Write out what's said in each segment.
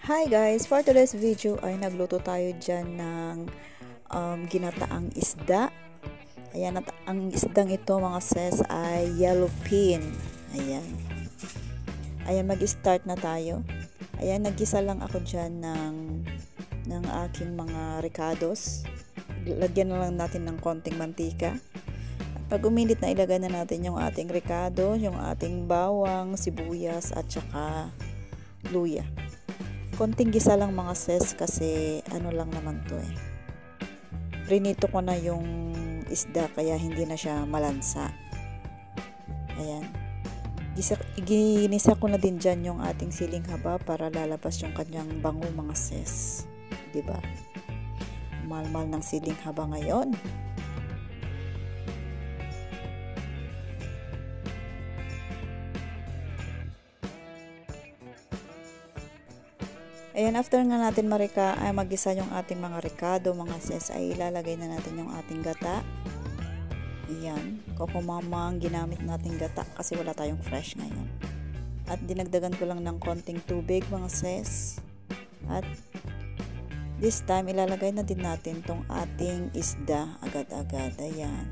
Hi guys! For today's video ay nagluto tayo dyan ng ginataang isda. Ayan, at ang isdang ito mga sis ay yellowfin. Ayan. Ayan, mag-start na tayo. Ayan, nagisa lang ako dyan ng aking mga ricados. Lagyan na lang natin ng konting mantika. At pag uminit na, ilagay na natin yung ating ricado, yung ating bawang, sibuyas at saka luya. Konting gisa lang mga sis kasi ano lang naman to eh. Prinito ko na yung isda kaya hindi na siya malansa. Ayan. Ginisa ko na din dyan yung ating siling haba para lalabas yung kanyang bango mga sis. Diba? Mahal-mahal ng siling haba ngayon. Ayan, after nga natin magisa yung ating mga ricado, mga sis, ay ilalagay na natin yung ating gata. Ayan, kukumamang ginamit natin gata kasi wala tayong fresh ngayon. At dinagdagan ko lang ng konting tubig mga sis. At this time, ilalagay na din natin tong ating isda agad-agad. Ayan.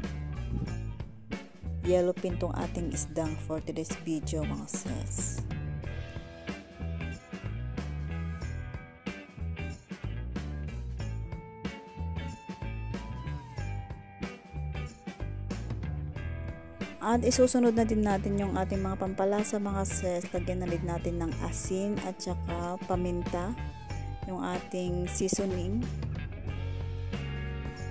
Yellowfin tong ating isdang for today's video mga sis. At isusunod na din natin yung ating mga pampalasa mga sis. Lagyan na din natin ng asin at saka paminta. Yung ating seasoning.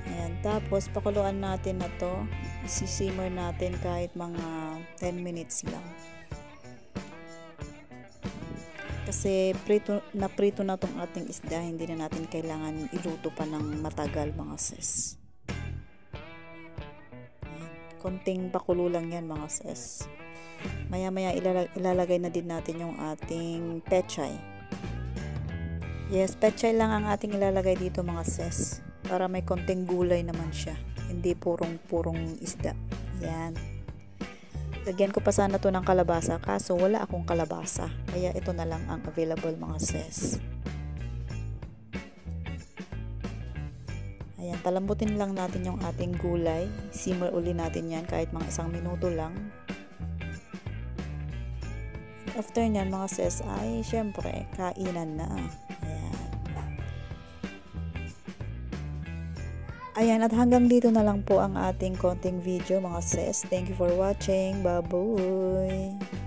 Ayan. Tapos pakuluan natin na to. Isisimmer natin kahit mga 10 minutes lang. Kasi prito na tong ating isda. Hindi na natin kailangan iluto pa ng matagal mga sis. Konting pakulo lang yan mga sis. Maya-maya ilalagay na din natin yung ating pechay. Yes, pechay lang ang ating ilalagay dito mga sis. Para may konting gulay naman siya. Hindi purong isda. Yan. Lagyan ko pa sana to ng kalabasa. Kaso wala akong kalabasa. Kaya ito na lang ang available mga sis. Ayan, palambutin lang natin yung ating gulay. Simmer uli natin yan kahit mga 1 minuto lang. After nyan mga sis ay syempre kainan na. Ayan. Ayan, at hanggang dito na lang po ang ating konting video mga sis. Thank you for watching. Bye-bye!